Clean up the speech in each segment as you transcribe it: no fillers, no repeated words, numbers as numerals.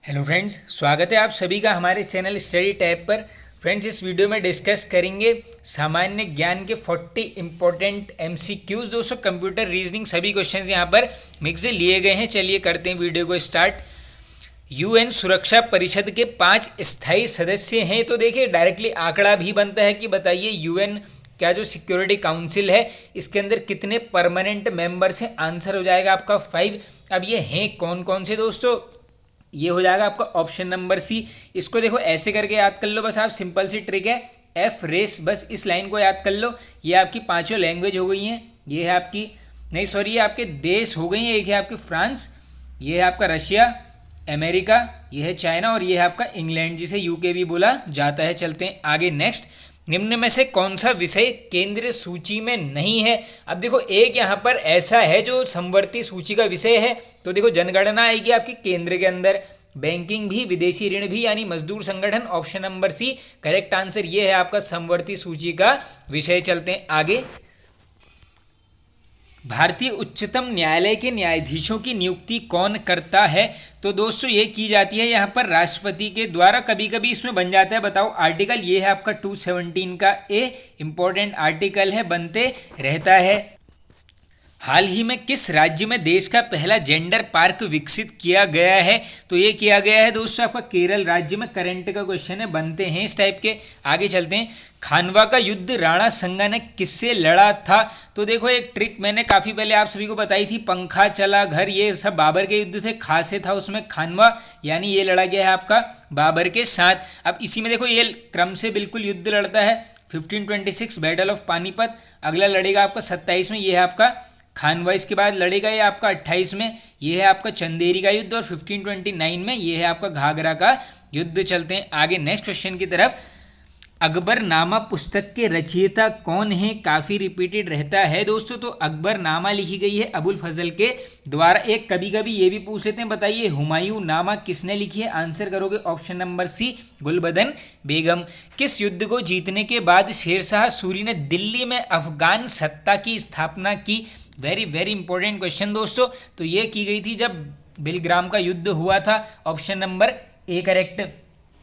Hello friends, स्वागत है आप सभी का हमारे चैनल स्टडी टैब पर। फ्रेंड्स, इस वीडियो में डिस्कस करेंगे सामान्य ज्ञान के 40 इंपॉर्टेंट एमसीक्यूज। दोस्तों, कंप्यूटर रीजनिंग सभी क्वेश्चंस यहाँ पर मिक्स लिए गए हैं। चलिए करते हैं वीडियो को स्टार्ट। यूएन सुरक्षा परिषद के 5 स्थायी सदस्य हैं। तो देखिए, डायरेक्टली आंकड़ा भी बनता है कि बताइए यूएन क्या जो सिक्योरिटी काउंसिल है इसके अंदर कितने परमानेंट मेंबर्स हैं। आंसर हो जाएगा आपका 5। अब ये हैं कौन कौन से दोस्तों, ये हो जाएगा आपका ऑप्शन नंबर सी। इसको देखो ऐसे करके याद कर लो, बस आप, सिंपल सी ट्रिक है, एफ रेस, बस इस लाइन को याद कर लो। ये आपकी पांचों लैंग्वेज हो गई हैं। ये है आपकी, नहीं सॉरी, ये आपके देश हो गई हैं। एक है आपकी फ्रांस, ये है आपका रशिया, अमेरिका, ये है चाइना, और ये है आपका इंग्लैंड, जिसे यूके भी बोला जाता है। चलते हैं आगे नेक्स्ट। निम्न में से कौन सा विषय केंद्रीय सूची में नहीं है। अब देखो, एक यहाँ पर ऐसा है जो समवर्ती सूची का विषय है। तो देखो, जनगणना आएगी आपकी केंद्र के अंदर, बैंकिंग भी, विदेशी ऋण भी, यानी मजदूर संगठन, option number C correct answer. ये है आपका समवर्ती सूची का विषय। चलते हैं आगे। भारतीय उच्चतम न्यायालय के न्यायाधीशों की नियुक्ति कौन करता है। तो दोस्तों, ये की जाती है यहाँ पर राष्ट्रपति के द्वारा। कभी कभी इसमें बन जाता है, बताओ आर्टिकल, ये है आपका 217 का ए, इंपॉर्टेंट आर्टिकल है, बनते रहता है। हाल ही में किस राज्य में देश का पहला जेंडर पार्क विकसित किया गया है। तो ये किया गया है दोस्तों आपका केरल राज्य में। करंट का क्वेश्चन है, बनते हैं इस टाइप के। आगे चलते हैं। खानवा का युद्ध राणा संगा ने किससे लड़ा था। तो देखो, एक ट्रिक मैंने काफ़ी पहले आप सभी को बताई थी, पंखा चला घर, ये सब बाबर के युद्ध थे। खा से था उसमें खानवा, यानी ये लड़ा गया है आपका बाबर के साथ। अब इसी में देखो, ये क्रम से बिल्कुल युद्ध लड़ता है। 1526 बैटल ऑफ पानीपत, अगला लड़ेगा आपका 27 में, ये है आपका खानवा। इसके बाद लड़ेगा ये आपका 28 में, ये है आपका चंदेरी का युद्ध, और 1529 में ये है आपका घाघरा का युद्ध। चलते हैं आगे नेक्स्ट क्वेश्चन की तरफ। अकबरनामा पुस्तक के रचयिता कौन है, काफ़ी रिपीटेड रहता है दोस्तों। तो अकबरनामा लिखी गई है अबुल फजल के द्वारा। एक कभी कभी ये भी पूछ लेते हैं, बताइए हुमायूं नामा किसने लिखी है। आंसर करोगे ऑप्शन नंबर सी, गुलबदन बेगम। किस युद्ध को जीतने के बाद शेरशाह सूरी ने दिल्ली में अफगान सत्ता की स्थापना की। वेरी वेरी इंपॉर्टेंट क्वेश्चन दोस्तों। तो ये की गई थी जब बिलग्राम का युद्ध हुआ था, ऑप्शन नंबर ए करेक्ट।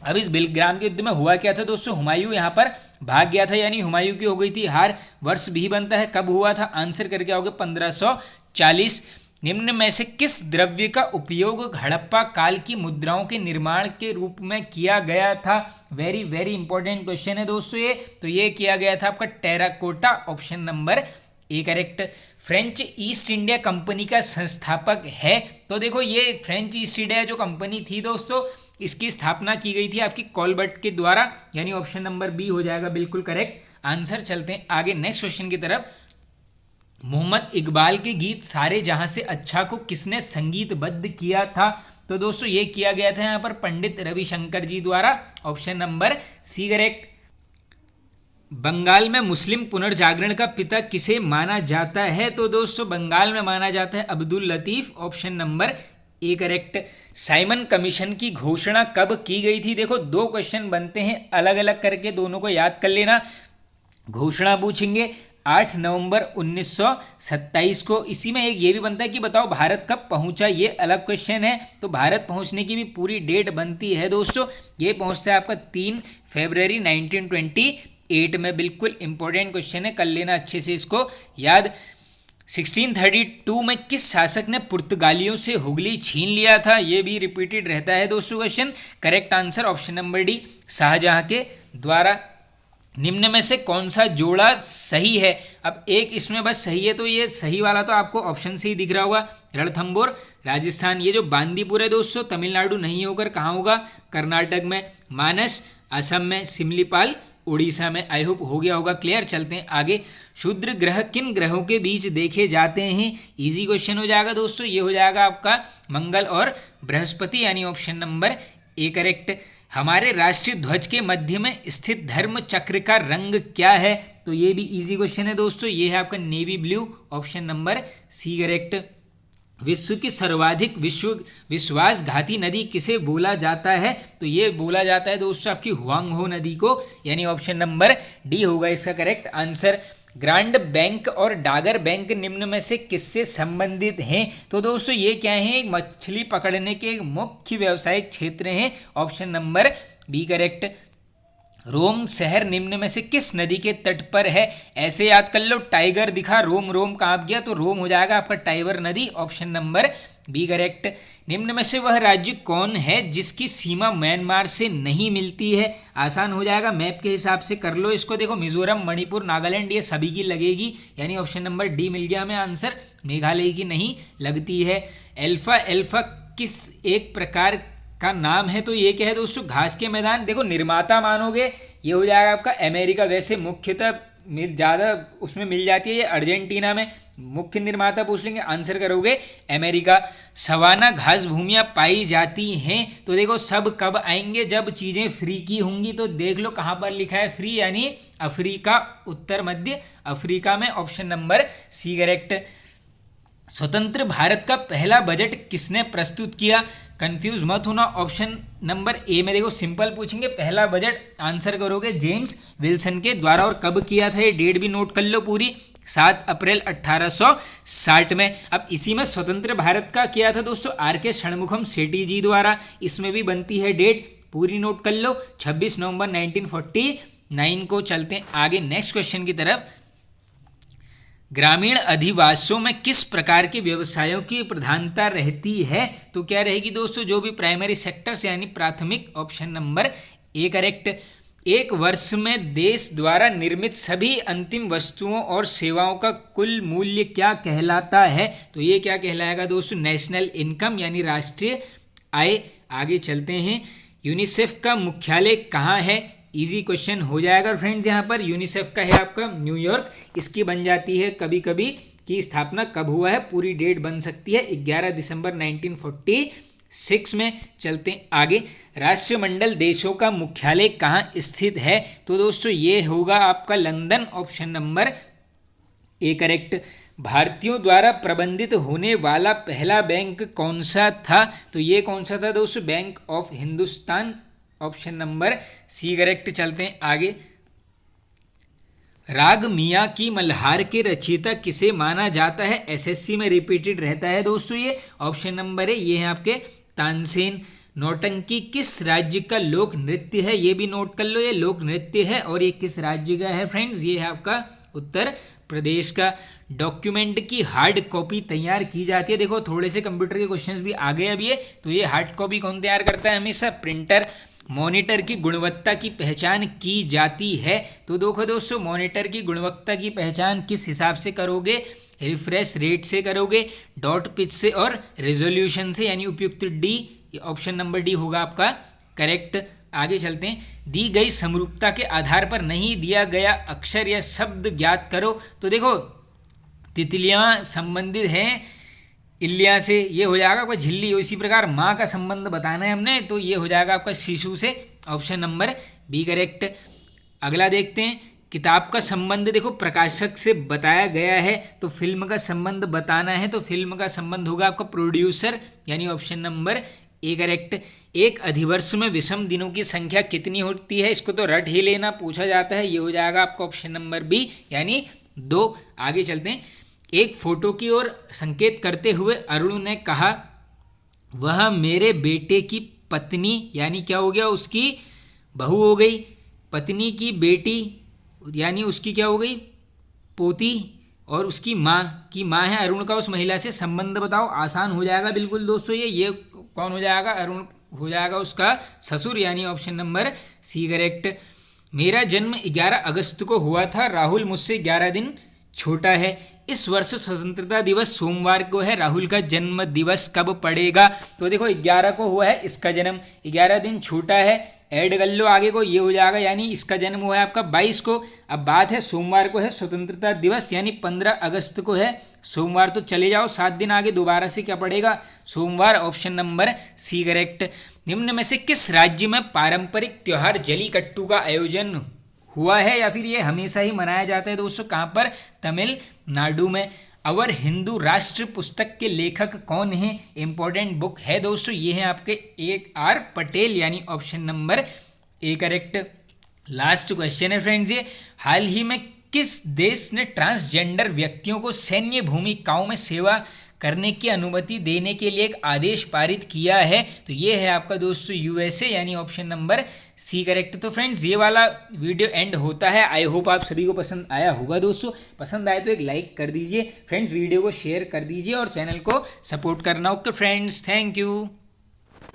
अब इस बिलग्राम के युद्ध में हुआ क्या था दोस्तों, हुमायूं यहाँ पर भाग गया था, यानी हुमायूं की हो गई थी हार। वर्ष भी बनता है, कब हुआ था। आंसर करके आओगे 1540। निम्न में से किस द्रव्य का उपयोग हड़प्पा काल की मुद्राओं के निर्माण के रूप में किया गया था। वेरी वेरी इंपॉर्टेंट क्वेश्चन है दोस्तों ये। तो ये किया गया था आपका terracotta, option number A correct. French east India company का संस्थापक है। तो देखो, ये फ्रेंच ईस्ट इंडिया जो कंपनी थी दोस्तों, इसकी स्थापना की गई थी आपकी कॉलबर्ट के द्वारा, यानी ऑप्शन नंबर बी हो जाएगा बिल्कुल करेक्ट आंसर। चलते हैं आगे नेक्स्ट क्वेश्चन की तरफ। मोहम्मद इकबाल के गीत सारे जहां से अच्छा को किसने संगीतबद्ध किया था। तो दोस्तों, ये किया गया था यहाँ पर पंडित रविशंकर जी द्वारा, option number C correct. Bengal में मुस्लिम पुनर्जागरण का पिता किसे माना जाता है। तो दोस्तों, बंगाल में माना जाता है Abdul Latif, option number A correct. Simon commission की घोषणा कब की गई थी। देखो, 2 क्वेश्चन बनते हैं अलग अलग करके, दोनों को याद कर लेना। घोषणा पूछेंगे 8 नवंबर 1927 को। इसी में एक ये भी बनता है कि बताओ भारत कब पहुंचा, ये अलग क्वेश्चन है। तो भारत पहुंचने की भी पूरी डेट बनती है दोस्तों। ये पहुंचता है आपका 3 फरवरी 1928 में। बिल्कुल इंपॉर्टेंट क्वेश्चन है, कर लेना अच्छे से इसको याद। 1632 में किस शासक ने पुर्तगालियों से हुगली छीन लिया था। ये भी रिपीटेड रहता है दोस्तों question. Correct answer option number D, Shahjahan के द्वारा। निम्न में से कौन सा जोड़ा सही है। अब एक इसमें बस सही है, तो ये सही वाला तो आपको ऑप्शन से ही दिख रहा होगा, रणथंबोर राजस्थान। ये जो बांदीपुर है दोस्तों, तमिलनाडु नहीं होकर कहाँ होगा, कर्नाटक में। मानस असम में, सिमलीपाल उड़ीसा में। आई होप हो गया होगा क्लियर। चलते हैं आगे। क्षुद्र ग्रह किन ग्रहों के बीच देखे जाते हैं। इजी क्वेश्चन हो जाएगा दोस्तों। ये हो जाएगा आपका मंगल और बृहस्पति, यानी ऑप्शन नंबर ए करेक्ट। हमारे राष्ट्रीय ध्वज के मध्य में स्थित धर्म चक्र का रंग क्या है। तो ये भी इजी क्वेश्चन है दोस्तों। ये है आपका navy blue, option number C correct. विश्व की सर्वाधिक विश्वासघाती नदी किसे बोला जाता है। तो ये बोला जाता है दोस्तों आपकी हुआंग हो नदी को, यानी ऑप्शन नंबर डी होगा इसका करेक्ट आंसर। ग्रांड बैंक और डागर बैंक निम्न में से किससे संबंधित हैं? तो दोस्तों ये क्या है, एक मछली पकड़ने के एक मुख्य व्यावसायिक क्षेत्र हैं। Option number B correct. Rome शहर निम्न में से किस नदी के तट पर है? ऐसे याद कर लो, टाइगर दिखा, रोम रोम कहाँ गया, तो रोम हो जाएगा आपका टाइबर नदी। Option number B correct. निम्न में से वह राज्य कौन है जिसकी सीमा म्यांमार से नहीं मिलती है? आसान हो जाएगा, मैप के हिसाब से कर लो इसको। देखो मिजोरम, मणिपुर, नागालैंड, ये सभी की लगेगी, यानी ऑप्शन नंबर डी मिल गया हमें आंसर। मेघालय की नहीं लगती है। एल्फा एल्फा किस एक प्रकार का नाम है? तो ये क्या है दोस्तों, घास के मैदान। देखो निर्माता मानोगे, ये हो जाएगा आपका अमेरिका। वैसे मुख्यतः ज़्यादा उसमें मिल जाती है ये अर्जेंटीना में। मुख्य निर्माता पूछ लेंगे, आंसर करोगे अमेरिका। सवाना घास भूमियाँ पाई जाती हैं, तो देखो सब कब आएंगे, जब चीज़ें फ्री की होंगी। तो देख लो कहाँ पर लिखा है फ्री, यानी अफ्रीका, उत्तर मध्य अफ्रीका में। Option number C correct. स्वतंत्र भारत का पहला बजट किसने प्रस्तुत किया? कंफ्यूज मत होना, ऑप्शन नंबर ए में देखो सिंपल पूछेंगे, पहला बजट आंसर करोगे जेम्स विल्सन के द्वारा। और कब किया था, ये डेट भी नोट कर लो पूरी, 7 अप्रैल 1860 में। अब इसी में स्वतंत्र भारत का किया था दोस्तों आर के षणमुखम सेठी जी द्वारा। इसमें भी बनती है डेट, पूरी नोट कर लो, 26 नवंबर 1949 को। चलते हैं आगे नेक्स्ट क्वेश्चन की तरफ। ग्रामीण अधिवासियों में किस प्रकार के व्यवसायों की प्रधानता रहती है? तो क्या रहेगी दोस्तों, जो भी प्राइमरी सेक्टर्स यानी प्राथमिक। Option number A correct. एक वर्ष में देश द्वारा निर्मित सभी अंतिम वस्तुओं और सेवाओं का कुल मूल्य क्या कहलाता है? तो ये क्या कहलाएगा दोस्तों, नेशनल इनकम यानी राष्ट्रीय आय। आगे चलते हैं। यूनिसेफ का मुख्यालय कहाँ है? इजी क्वेश्चन हो जाएगा फ्रेंड्स। यहाँ पर यूनिसेफ का है आपका न्यूयॉर्क। इसकी बन जाती है कभी कभी कि स्थापना कब हुआ है, पूरी डेट बन सकती है 11 दिसंबर 1946 में। चलते हैं आगे। राष्ट्रमंडल देशों का मुख्यालय कहाँ स्थित है? तो दोस्तों ये होगा आपका London. Option number A correct. भारतीयों द्वारा प्रबंधित होने वाला पहला बैंक कौन सा था? तो ये कौन सा था दोस्तों, Bank of Hindustan. Option number C correct. चलते हैं आगे। राग मियाँ की मल्हार के रचयिता किसे माना जाता है? एसएससी में रिपीटेड रहता है दोस्तों ये। ऑप्शन नंबर है, ये है आपके तानसेन। नौटंकी किस राज्य का लोक नृत्य है? ये भी नोट कर लो, ये लोक नृत्य है। और ये किस राज्य का है फ्रेंड्स? ये है आपका उत्तर प्रदेश का। डॉक्यूमेंट की हार्ड कॉपी तैयार की जाती है। देखो थोड़े से कंप्यूटर के क्वेश्चंस भी आ गए अब ये। तो ये हार्ड कॉपी कौन तैयार करता है? हमेशा प्रिंटर। मॉनिटर की गुणवत्ता की पहचान की जाती है। तो देखो दोस्तों, मॉनिटर की गुणवत्ता की पहचान किस हिसाब से करोगे? रिफ्रेश रेट से करोगे, डॉट पिच से और रेजोल्यूशन से, यानी उपयुक्त डी। ऑप्शन नंबर डी होगा आपका करेक्ट। आगे चलते हैं। दी गई समरूपता के आधार पर नहीं दिया गया अक्षर या शब्द ज्ञात करो। तो देखो तितलियाँ संबंधित हैं इल्या से, ये हो जाएगा आपका झिल्ली। इसी प्रकार माँ का संबंध बताना है हमने, तो ये हो जाएगा आपका शिशु से। Option number B correct. अगला देखते हैं। किताब का संबंध देखो प्रकाशक से बताया गया है, तो फिल्म का संबंध बताना है, तो फिल्म का संबंध होगा आपका प्रोड्यूसर, यानी ऑप्शन नंबर ए करेक्ट। एक अधिवर्ष में विषम दिनों की संख्या कितनी होती है? इसको तो रट ही लेना, पूछा जाता है। ये हो जाएगा आपका ऑप्शन नंबर बी, यानी 2। आगे चलते हैं। एक फोटो की ओर संकेत करते हुए अरुण ने कहा, वह मेरे बेटे की पत्नी, यानी क्या हो गया, उसकी बहू हो गई। पत्नी की बेटी यानी उसकी क्या हो गई, पोती। और उसकी माँ की माँ है अरुण का, उस महिला से संबंध बताओ। आसान हो जाएगा बिल्कुल दोस्तों। ये कौन हो जाएगा? अरुण हो जाएगा उसका ससुर, यानी ऑप्शन नंबर सी करेक्ट। मेरा जन्म 11 अगस्त को हुआ था, राहुल मुझसे 11 दिन छोटा है। इस वर्ष स्वतंत्रता दिवस सोमवार को है, राहुल का जन्म दिवस कब पड़ेगा? तो देखो 11 को हुआ है इसका जन्म, 11 दिन छोटा है, ऐड कर लो आगे को, ये हो जाएगा, यानी इसका जन्म हुआ है आपका 22 को। अब बात है सोमवार को है स्वतंत्रता दिवस, यानी 15 अगस्त को है सोमवार। तो चले जाओ 7 दिन आगे, दोबारा से क्या पड़ेगा, सोमवार। Option number C correct. निम्न में से किस राज्य में पारंपरिक त्योहार जलीकट्टू का आयोजन हुआ है, या फिर ये हमेशा ही मनाया जाता है दोस्तों? कहाँ पर? तमिलनाडु में। अवर हिंदू राष्ट्र पुस्तक के लेखक कौन हैं? इंपॉर्टेंट बुक है दोस्तों, ये है आपके A.R. पटेल, यानी option number A correct. Last question है फ्रेंड्स ये। हाल ही में किस देश ने ट्रांसजेंडर व्यक्तियों को सैन्य भूमिकाओं में सेवा करने की अनुमति देने के लिए एक आदेश पारित किया है? तो ये है आपका दोस्तों यूएसए, यानी ऑप्शन नंबर सी करेक्ट। तो फ्रेंड्स ये वाला वीडियो एंड होता है। आई होप आप सभी को पसंद आया होगा दोस्तों। पसंद आए तो एक लाइक कर दीजिए फ्रेंड्स, वीडियो को शेयर कर दीजिए और चैनल को सपोर्ट करना। Okay friends, thank you.